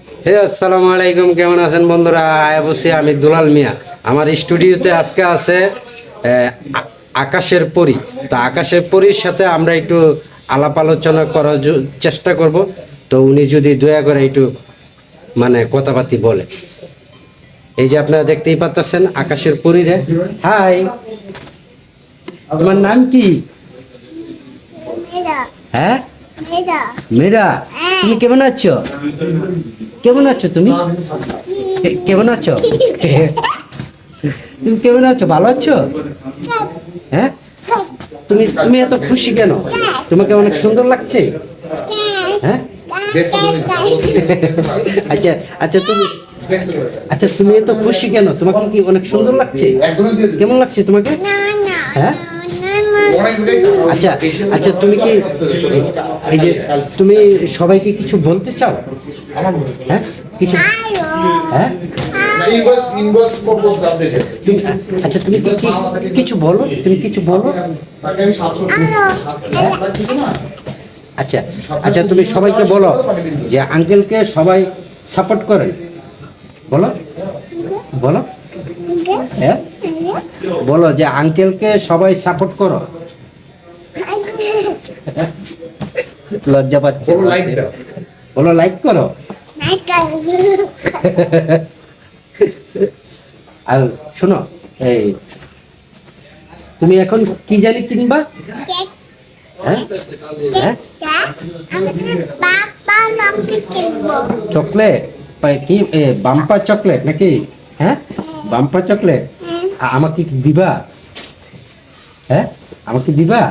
হে আসসালামু আলাইকুম, কেমন আছেন বন্ধুরা? অবশ্যই আমি দুলাল মিয়া। আমার স্টুডিওতে আজকে আছে আকাশের পরী। তো আকাশের পরীর সাথে আমরা একটু আলাপ আলোচনা করার চেষ্টা করব। তো উনি যদি দয়া করে একটু মানে কথাবার্তি বলে। এই যে আপনারা দেখতেই পাচ্ছেন আকাশের পরী রে। হাই, তোমার নাম কি? হ্যাঁ, মেয়েরা, তুমি কেমন আছো? কেমন আছো তুমি? কেমন আছো? তুমি কেমন আছো? ভালো আছো? হ্যাঁ, তুমি তুমি এত খুশি কেন? তোমাকে অনেক সুন্দর লাগছে। হ্যাঁ, আচ্ছা আচ্ছা, তুমি এত খুশি কেন? তোমাকে কি অনেক সুন্দর লাগছে? কেমন লাগছে তোমাকে? হ্যাঁ, আচ্ছা আচ্ছা, তুমি কি এই যে তুমি সবাইকে কিছু বলতে চাও? হ্যাঁ, কিছু? হ্যাঁ, আচ্ছা, তুমি কি কিছু বলো, তুমি কিছু বলো। আচ্ছা আচ্ছা, তুমি সবাইকে বলো যে আঙ্কেলকে সবাই সাপোর্ট করেন। বলো বলো, হ্যাঁ, বলো যে আঙ্কেলকে সবাই সাপোর্ট করো। লজ্জা পাচ্ছে, বলো লাইক করো। আর শোনো, এই তুমি এখন কি জানি কিনবা? হ্যাঁ হ্যাঁ, চকলেট কি? বাম্পার চকলেট নাকি? হ্যাঁ, বাম্পার চকলেট। আমাকে দিবা? হ্যাঁ, আমাকে দিবা?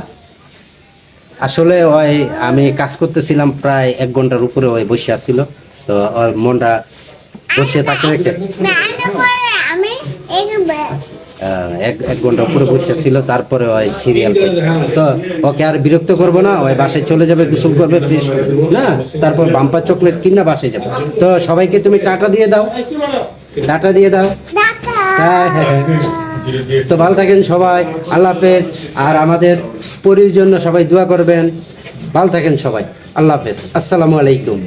আসলে ওই আমি কাজ করতেছিলাম, প্রায় 1 ঘন্টার উপরে ওই বসে আসছিল। তো ওর মনটা বসে থাকে রেখে 1 ঘন্টা উপরে বসে ছিল। তারপরে ওই সিরিয়াল তো ওকে আর বিরক্ত করবো না। ওই বাসায় চলে যাবে, গোসল করবে, ফ্রেশ হবে না, তারপর বাম্পার চকলেট কিনা বাসায় যাবে। তো সবাইকে তুমি টাটা দিয়ে দাও, টাটা দিয়ে দাও। হ্যাঁ হ্যাঁ হ্যাঁ, তো ভালো থাকেন সবাই, আল্লাহ হাফেজ। আর আমাদের পরির জন্য সবাই দোয়া করবেন। ভালো থাকেন সবাই, আল্লাহ হাফেজ, আসসালামু আলাইকুম।